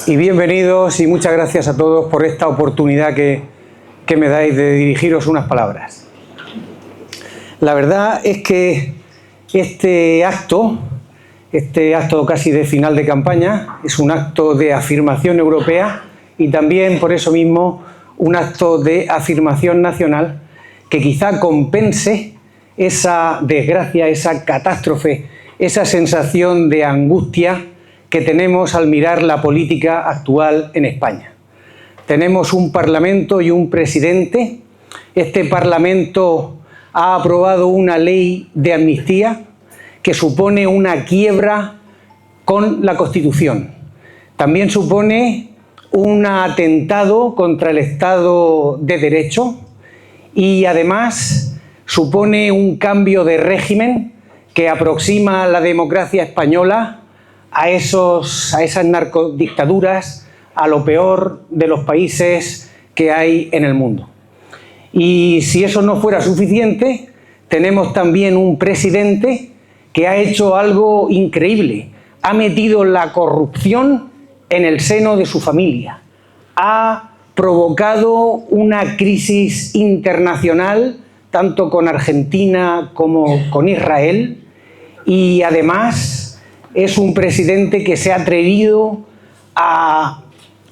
Y bienvenidos y muchas gracias a todos por esta oportunidad que me dais de dirigiros unas palabras. La verdad es que este acto casi de final de campaña es un acto de afirmación europea y también por eso mismo un acto de afirmación nacional que quizá compense esa desgracia, esa catástrofe, esa sensación de angustia que tenemos al mirar la política actual en España. Tenemos un Parlamento y un presidente. Este Parlamento ha aprobado una ley de amnistía que supone una quiebra con la Constitución. También supone un atentado contra el Estado de Derecho y además supone un cambio de régimen que aproxima la democracia española a esas narcodictaduras, a lo peor de los países que hay en el mundo. Y si eso no fuera suficiente, tenemos también un presidente que ha hecho algo increíble. Ha metido la corrupción en el seno de su familia. Ha provocado una crisis internacional, tanto con Argentina como con Israel, y además es un presidente que se ha atrevido a,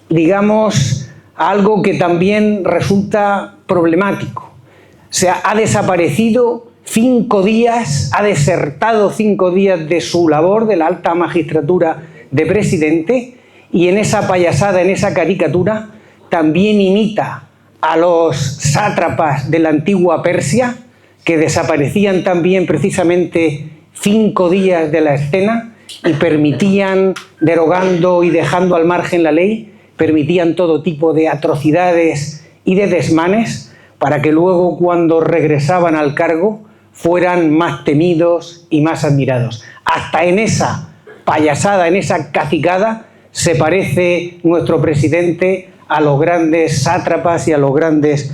digamos, a algo que también resulta problemático. O sea, ha desaparecido 5 días, ha desertado 5 días de su labor, de la alta magistratura de presidente, y en esa payasada, en esa caricatura, también imita a los sátrapas de la antigua Persia, que desaparecían también precisamente 5 días de la escena y permitían, derogando y dejando al margen la ley, permitían todo tipo de atrocidades y de desmanes para que luego, cuando regresaban al cargo, fueran más temidos y más admirados. Hasta en esa payasada, en esa cacicada, se parece nuestro presidente a los grandes sátrapas y a los grandes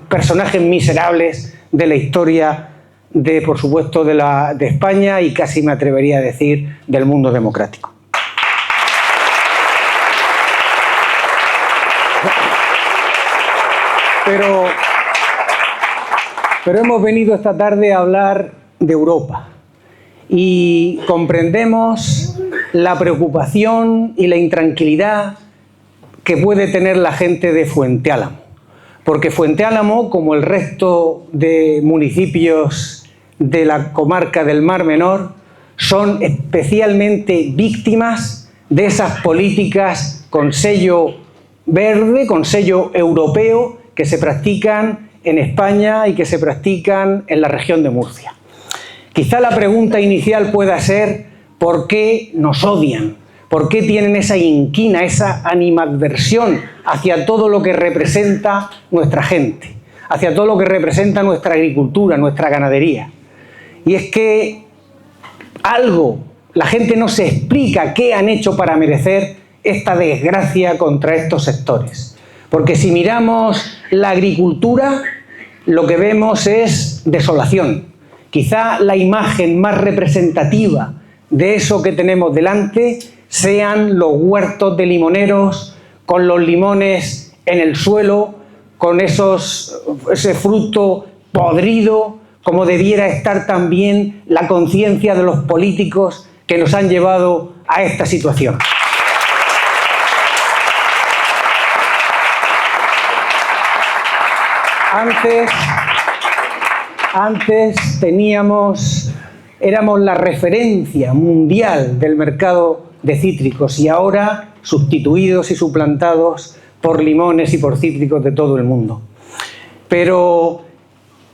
personajes miserables de la historia por supuesto, de España y casi me atrevería a decir del mundo democrático. Pero hemos venido esta tarde a hablar de Europa y comprendemos la preocupación y la intranquilidad que puede tener la gente de Fuente Álamo, porque Fuente Álamo, como el resto de municipios de la comarca del Mar Menor, son especialmente víctimas de esas políticas con sello verde, con sello europeo, que se practican en España y que se practican en la región de Murcia. Quizá la pregunta inicial pueda ser ¿por qué nos odian? ¿Por qué tienen esa inquina, esa animadversión hacia todo lo que representa nuestra gente, hacia todo lo que representa nuestra agricultura, nuestra ganadería? Y es que la gente no se explica qué han hecho para merecer esta desgracia contra estos sectores. Porque si miramos la agricultura, lo que vemos es desolación. Quizá la imagen más representativa de eso que tenemos delante sean los huertos de limoneros, con los limones en el suelo, con ese fruto podrido, como debiera estar también la conciencia de los políticos que nos han llevado a esta situación. Antes éramos la referencia mundial del mercado de cítricos y ahora sustituidos y suplantados por limones y por cítricos de todo el mundo. Pero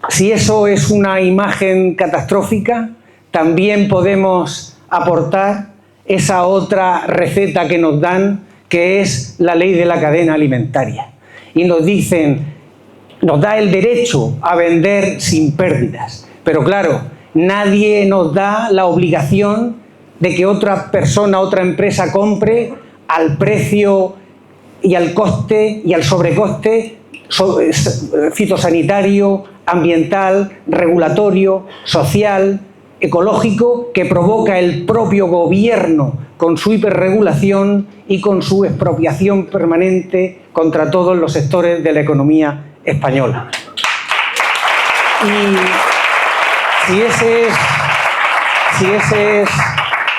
si eso es una imagen catastrófica, también podemos aportar esa otra receta que nos dan, que es la ley de la cadena alimentaria. Y nos dicen, nos da el derecho a vender sin pérdidas. Pero claro, nadie nos da la obligación de que otra persona, otra empresa compre al precio y al coste y al sobrecoste fitosanitario, ambiental, regulatorio, social, ecológico que provoca el propio gobierno con su hiperregulación y con su expropiación permanente contra todos los sectores de la economía española. Y si ese es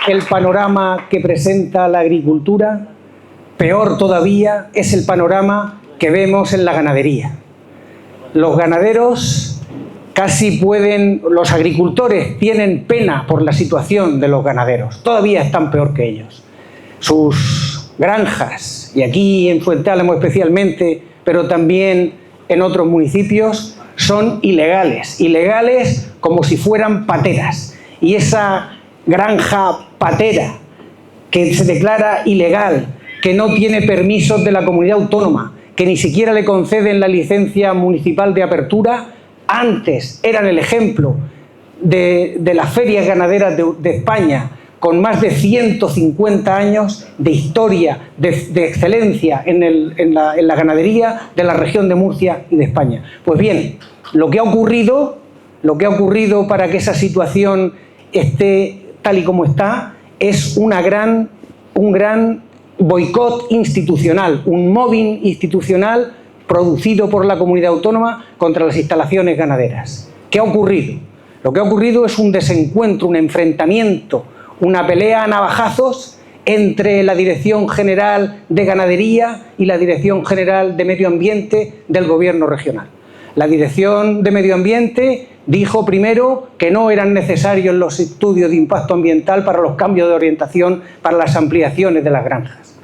el panorama que presenta la agricultura, peor todavía es el panorama que vemos en la ganadería. Los ganaderos los agricultores tienen pena por la situación de los ganaderos, todavía están peor que ellos. Sus granjas, y aquí en Fuenteálamo especialmente, pero también en otros municipios, son ilegales como si fueran pateras. Y esa granja patera que se declara ilegal, que no tiene permisos de la comunidad autónoma, que ni siquiera le conceden la licencia municipal de apertura, antes eran el ejemplo de las ferias ganaderas de España, con más de 150 años de historia, de excelencia en la ganadería de la región de Murcia y de España. Pues bien, lo que ha ocurrido para que esa situación esté tal y como está es un gran boicot institucional, un mobbing institucional producido por la comunidad autónoma contra las instalaciones ganaderas. ¿Qué ha ocurrido? Lo que ha ocurrido es un desencuentro, un enfrentamiento, una pelea a navajazos entre la Dirección General de Ganadería y la Dirección General de Medio Ambiente del Gobierno regional. La Dirección de Medio Ambiente dijo primero que no eran necesarios los estudios de impacto ambiental para los cambios de orientación para las ampliaciones de las granjas.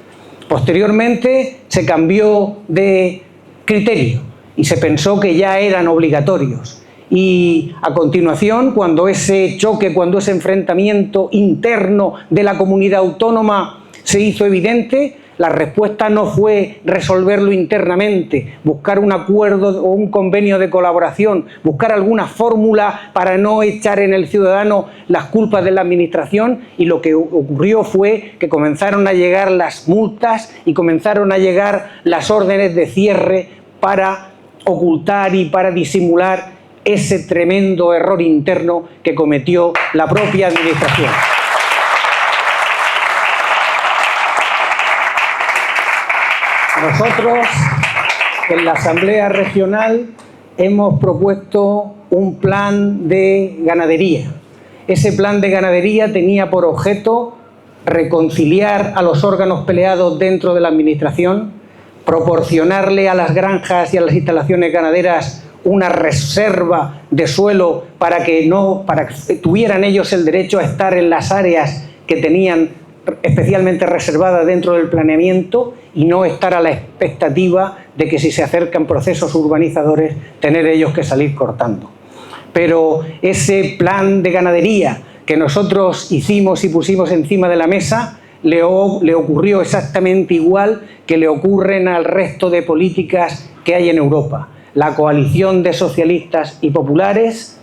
Posteriormente se cambió de criterio y se pensó que ya eran obligatorios. Y a continuación, cuando ese choque, cuando ese enfrentamiento interno de la comunidad autónoma se hizo evidente, la respuesta no fue resolverlo internamente, buscar un acuerdo o un convenio de colaboración, buscar alguna fórmula para no echar en el ciudadano las culpas de la administración, y lo que ocurrió fue que comenzaron a llegar las multas y comenzaron a llegar las órdenes de cierre para ocultar y para disimular ese tremendo error interno que cometió la propia administración. Nosotros, en la Asamblea Regional, hemos propuesto un plan de ganadería. Ese plan de ganadería tenía por objeto reconciliar a los órganos peleados dentro de la Administración, proporcionarle a las granjas y a las instalaciones ganaderas una reserva de suelo para que tuvieran ellos el derecho a estar en las áreas que tenían especialmente reservadas dentro del planeamiento, y no estar a la expectativa de que si se acercan procesos urbanizadores tener ellos que salir cortando. Pero ese plan de ganadería que nosotros hicimos y pusimos encima de la mesa le ocurrió exactamente igual que le ocurren al resto de políticas que hay en Europa. La coalición de socialistas y populares,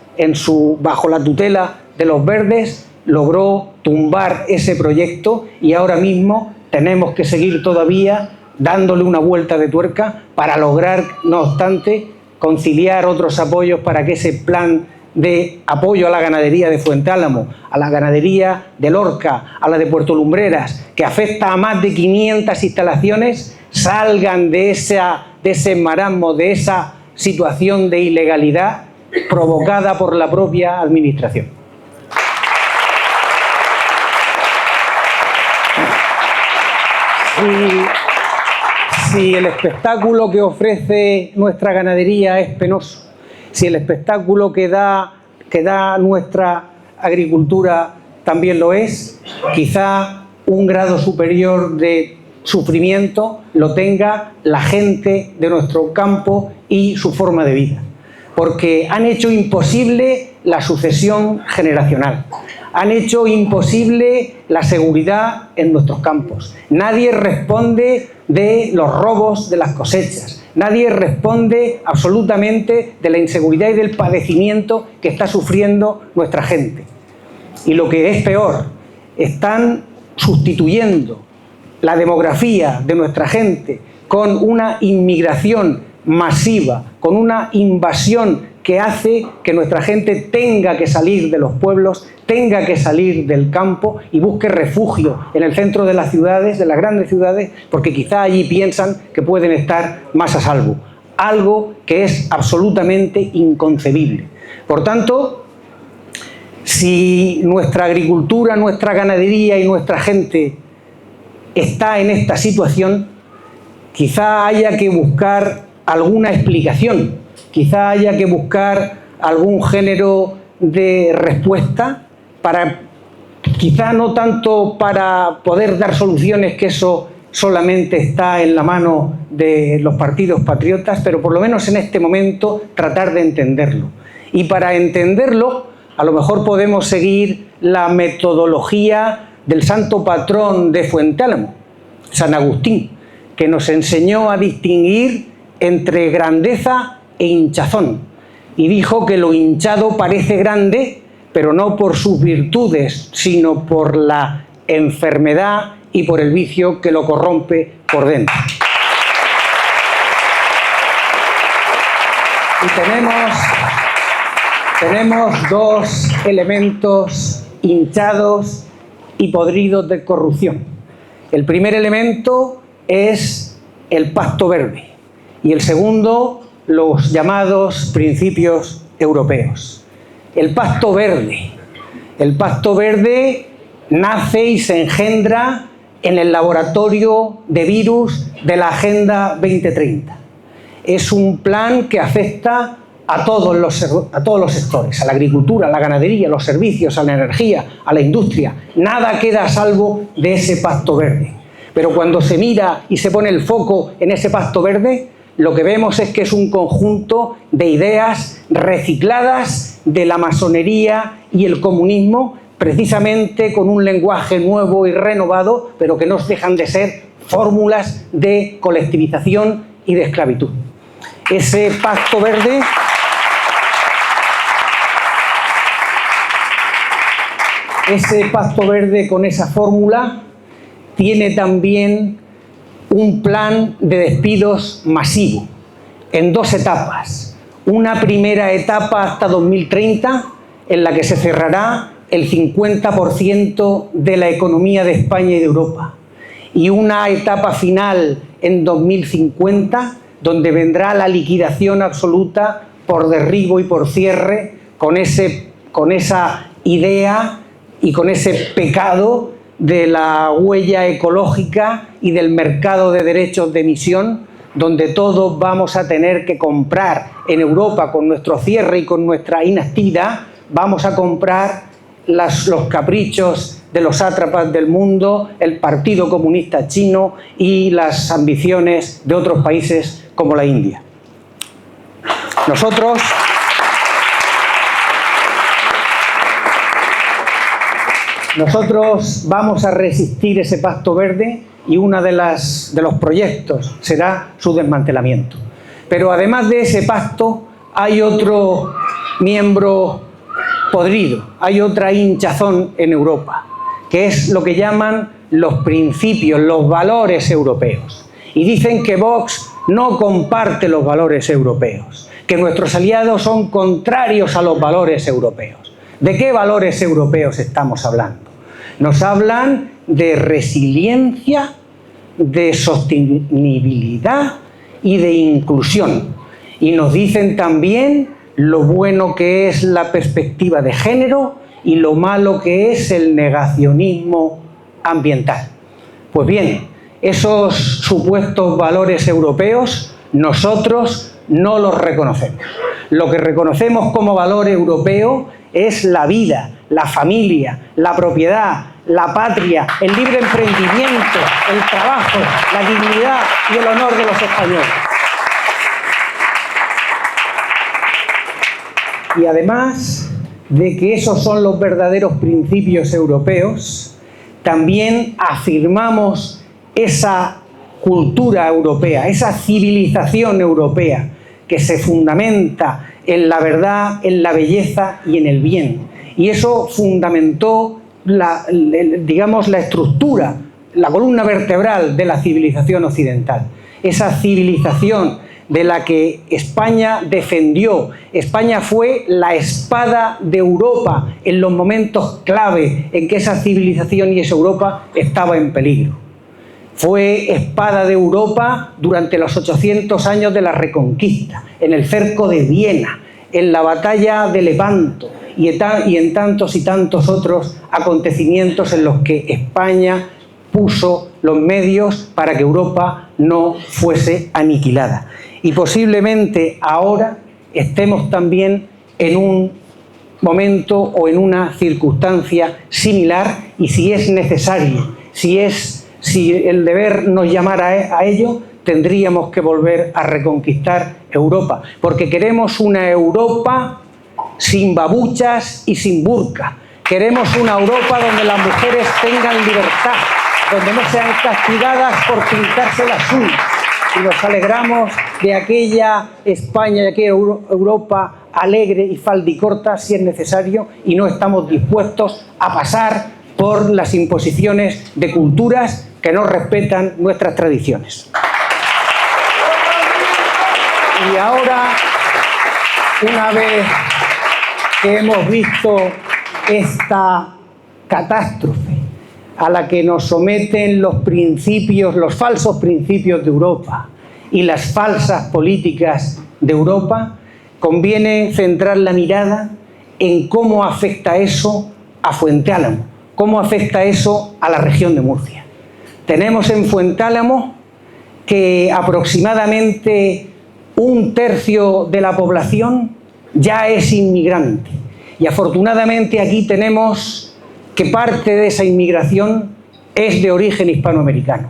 bajo la tutela de los verdes, logró tumbar ese proyecto, y ahora mismo tenemos que seguir todavía dándole una vuelta de tuerca para lograr, no obstante, conciliar otros apoyos para que ese plan de apoyo a la ganadería de Fuenteálamo, a la ganadería de Lorca, a la de Puerto Lumbreras, que afecta a más de 500 instalaciones, salgan de ese marasmo, de esa situación de ilegalidad provocada por la propia Administración. Si el espectáculo que ofrece nuestra ganadería es penoso, si el espectáculo que da nuestra agricultura también lo es, quizá un grado superior de sufrimiento lo tenga la gente de nuestro campo y su forma de vida, porque han hecho imposible la sucesión generacional. Han hecho imposible la seguridad en nuestros campos. Nadie responde de los robos de las cosechas. Nadie responde absolutamente de la inseguridad y del padecimiento que está sufriendo nuestra gente. Y lo que es peor, están sustituyendo la demografía de nuestra gente con una inmigración masiva, con una invasión que hace que nuestra gente tenga que salir de los pueblos, tenga que salir del campo y busque refugio en el centro de las ciudades, de las grandes ciudades, porque quizá allí piensan que pueden estar más a salvo. Algo que es absolutamente inconcebible. Por tanto, si nuestra agricultura, nuestra ganadería y nuestra gente está en esta situación, quizá haya que buscar alguna explicación, quizá haya que buscar algún género de respuesta quizá no tanto para poder dar soluciones, que eso solamente está en la mano de los partidos patriotas, pero por lo menos en este momento tratar de entenderlo. Y para entenderlo, a lo mejor podemos seguir la metodología del santo patrón de Fuente Álamo, San Agustín, que nos enseñó a distinguir entre grandeza e hinchazón. Y dijo que lo hinchado parece grande, pero no por sus virtudes, sino por la enfermedad y por el vicio que lo corrompe por dentro. Y tenemos dos elementos hinchados y podridos de corrupción. El primer elemento es el Pacto Verde y el segundo, los llamados principios europeos. El Pacto Verde. El Pacto Verde nace y se engendra en el laboratorio de virus de la Agenda 2030. Es un plan que afecta a todos los sectores, a la agricultura, a la ganadería, a los servicios, a la energía, a la industria. Nada queda a salvo de ese Pacto Verde. Pero cuando se mira y se pone el foco en ese Pacto Verde, lo que vemos es que es un conjunto de ideas recicladas de la masonería y el comunismo, precisamente con un lenguaje nuevo y renovado, pero que no dejan de ser fórmulas de colectivización y de esclavitud. Ese Pacto Verde con esa fórmula tiene también un plan de despidos masivo en dos etapas. Una primera etapa hasta 2030 en la que se cerrará el 50% de la economía de España y de Europa. Y una etapa final en 2050 donde vendrá la liquidación absoluta por derribo y por cierre con esa idea y con ese pecado de la huella ecológica y del mercado de derechos de emisión, donde todos vamos a tener que comprar en Europa con nuestro cierre y con nuestra inactividad, vamos a comprar los caprichos de los sátrapas del mundo, el Partido Comunista Chino y las ambiciones de otros países como la India. Nosotros vamos a resistir ese Pacto Verde y uno de los proyectos será su desmantelamiento. Pero además de ese pacto hay otro miembro podrido, hay otra hinchazón en Europa, que es lo que llaman los principios, los valores europeos. Y dicen que Vox no comparte los valores europeos, que nuestros aliados son contrarios a los valores europeos. ¿De qué valores europeos estamos hablando? Nos hablan de resiliencia, de sostenibilidad y de inclusión. Y nos dicen también lo bueno que es la perspectiva de género y lo malo que es el negacionismo ambiental. Pues bien, esos supuestos valores europeos nosotros no los reconocemos. Lo que reconocemos como valor europeo es la vida, la familia, la propiedad, la patria, el libre emprendimiento, el trabajo, la dignidad y el honor de los españoles. Y además de que esos son los verdaderos principios europeos, también afirmamos esa cultura europea, esa civilización europea que se fundamenta en la verdad, en la belleza y en el bien. Y eso fundamentó la estructura, la columna vertebral de la civilización occidental. Esa civilización de la que España defendió. España fue la espada de Europa en los momentos clave en que esa civilización y esa Europa estaba en peligro. Fue espada de Europa durante los 800 años de la Reconquista, en el cerco de Viena, en la batalla de Lepanto y en tantos y tantos otros acontecimientos en los que España puso los medios para que Europa no fuese aniquilada. Y posiblemente ahora estemos también en un momento o en una circunstancia similar, y si es necesario, si el deber nos llamara a ello, tendríamos que volver a reconquistar Europa, porque queremos una Europa sin babuchas y sin burka. Queremos una Europa donde las mujeres tengan libertad, donde no sean castigadas por pintarse las uñas. Y nos alegramos de aquella España, de aquella Europa alegre y faldicorta, si es necesario, y no estamos dispuestos a pasar por las imposiciones de culturas que no respetan nuestras tradiciones. Y ahora, una vez que hemos visto esta catástrofe a la que nos someten los principios, los falsos principios de Europa y las falsas políticas de Europa, conviene centrar la mirada en cómo afecta eso a Fuente Álamo, cómo afecta eso a la región de Murcia. Tenemos en Fuente Álamo que aproximadamente 1/3 de la población ya es inmigrante, y afortunadamente aquí tenemos que parte de esa inmigración es de origen hispanoamericano.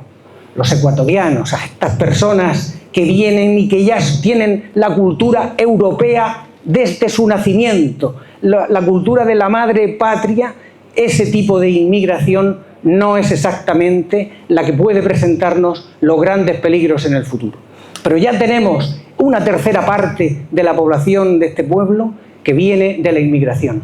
Los ecuatorianos, estas personas que vienen y que ya tienen la cultura europea desde su nacimiento, la cultura de la madre patria. Ese tipo de inmigración no es exactamente la que puede presentarnos los grandes peligros en el futuro. Pero ya tenemos una 1/3 parte de la población de este pueblo que viene de la inmigración.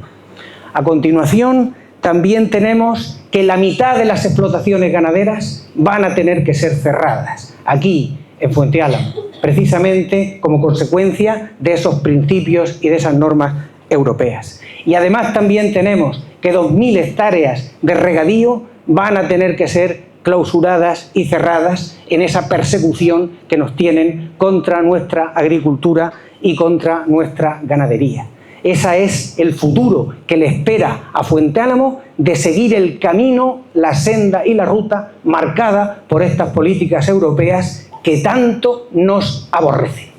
A continuación, también tenemos que la mitad de las explotaciones ganaderas van a tener que ser cerradas aquí en Fuente Álamo, precisamente como consecuencia de esos principios y de esas normas europeas. Y además también tenemos que 2.000 hectáreas de regadío van a tener que ser clausuradas y cerradas en esa persecución que nos tienen contra nuestra agricultura y contra nuestra ganadería. Ese es el futuro que le espera a Fuente Álamo, de seguir el camino, la senda y la ruta marcada por estas políticas europeas que tanto nos aborrecen.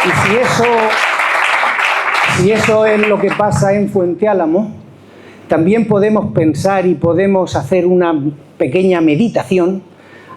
Y si eso es lo que pasa en Fuente Álamo, también podemos pensar y podemos hacer una pequeña meditación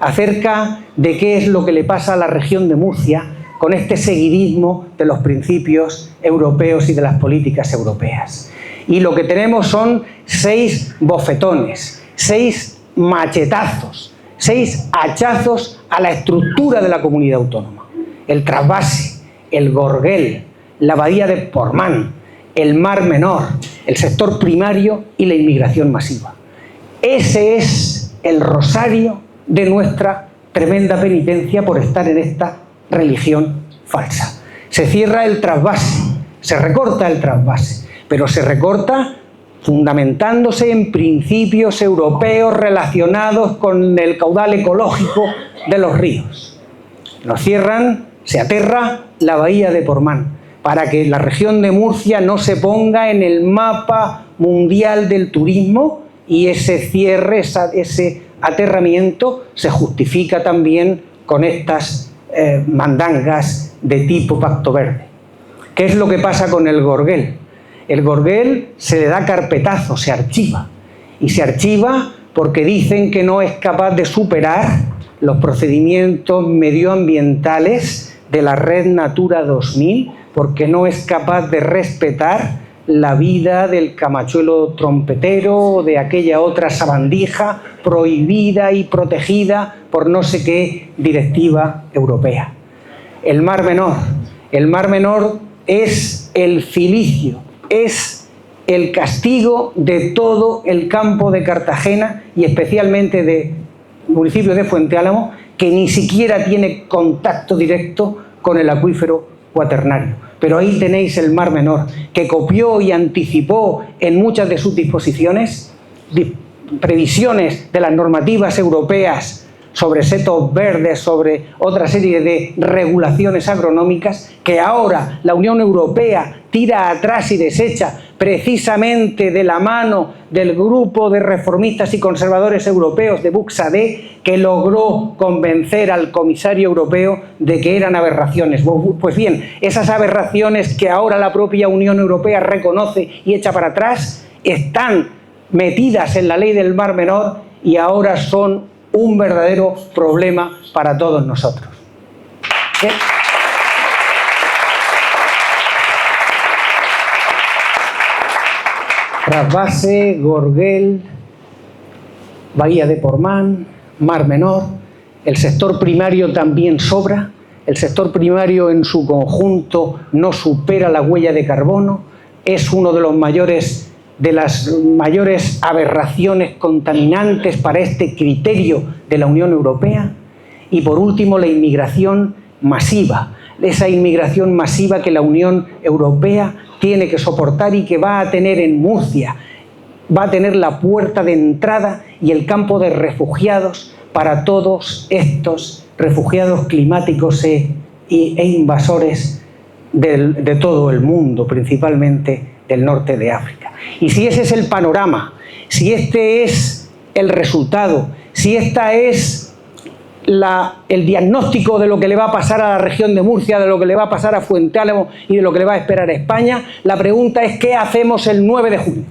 acerca de qué es lo que le pasa a la región de Murcia con este seguidismo de los principios europeos y de las políticas europeas. Y lo que tenemos son 6 bofetones, 6 machetazos, 6 hachazos a la estructura de la comunidad autónoma. El trasvase, el Gorguel, la bahía de Portmán, el Mar Menor, el sector primario y la inmigración masiva. Ese es el rosario de nuestra tremenda penitencia por estar en esta religión falsa. Se cierra el trasvase, se recorta el trasvase, pero se recorta fundamentándose en principios europeos relacionados con el caudal ecológico de los ríos. Nos cierran, se aterra la bahía de Portmán para que la región de Murcia no se ponga en el mapa mundial del turismo, y ese cierre, ese aterramiento se justifica también con estas mandangas de tipo Pacto Verde. ¿Qué es lo que pasa con el Gorguel? El Gorguel se le da carpetazo, se archiva. Y se archiva porque dicen que no es capaz de superar los procedimientos medioambientales de la Red Natura 2000, porque no es capaz de respetar la vida del camachuelo trompetero o de aquella otra sabandija prohibida y protegida por no sé qué directiva europea. El Mar Menor. El Mar Menor es el cilicio, es el castigo de todo el campo de Cartagena y especialmente del municipio de Fuente Álamo, que ni siquiera tiene contacto directo con el acuífero cuaternario. Pero ahí tenéis el Mar Menor, que copió y anticipó en muchas de sus disposiciones previsiones de las normativas europeas sobre setos verdes, sobre otra serie de regulaciones agronómicas que ahora la Unión Europea tira atrás y desecha precisamente de la mano del grupo de reformistas y conservadores europeos de Buxadé, que logró convencer al comisario europeo de que eran aberraciones. Pues bien, esas aberraciones que ahora la propia Unión Europea reconoce y echa para atrás están metidas en la ley del Mar Menor y ahora son un verdadero problema para todos nosotros. ¿Bien? Trasvase, Gorguel, Bahía de Portmán, Mar Menor, el sector primario también sobra, el sector primario en su conjunto no supera la huella de carbono, es uno de las mayores aberraciones contaminantes para este criterio de la Unión Europea. Y por último, la inmigración masiva, esa inmigración masiva que la Unión Europea tiene que soportar y que va a tener en Murcia, va a tener la puerta de entrada y el campo de refugiados para todos estos refugiados climáticos e invasores de todo el mundo, principalmente del norte de África. Y si ese es el panorama, si este es el resultado, si esta es el diagnóstico de lo que le va a pasar a la región de Murcia, de lo que le va a pasar a Fuente Álamo y de lo que le va a esperar a España, la pregunta es ¿qué hacemos el 9 de junio?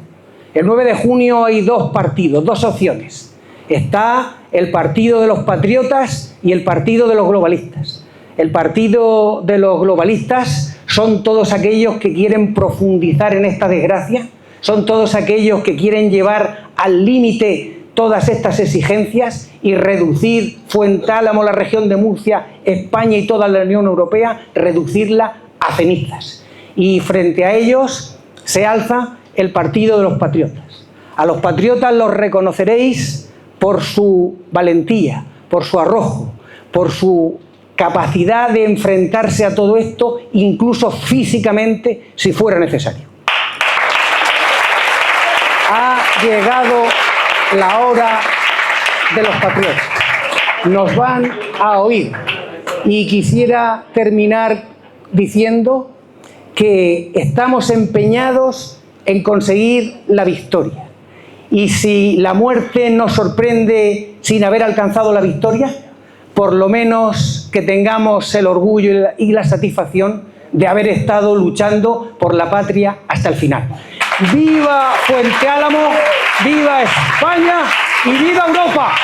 El 9 de junio hay dos partidos, dos opciones. Está el partido de los patriotas y el partido de los globalistas. El partido de los globalistas son todos aquellos que quieren profundizar en esta desgracia, son todos aquellos que quieren llevar al límite todas estas exigencias y reducir Fuente Álamo, la región de Murcia, España y toda la Unión Europea, reducirla a cenizas. Y frente a ellos se alza el partido de los patriotas. A los patriotas los reconoceréis por su valentía, por su arrojo, por su capacidad de enfrentarse a todo esto, incluso físicamente, si fuera necesario. Ha llegado la hora de los patriotas. Nos van a oír. Y quisiera terminar diciendo que estamos empeñados en conseguir la victoria. Y si la muerte nos sorprende sin haber alcanzado la victoria, por lo menos que tengamos el orgullo y la satisfacción de haber estado luchando por la patria hasta el final. ¡Viva Fuente Álamo! ¡Viva España! ¡Y viva Europa!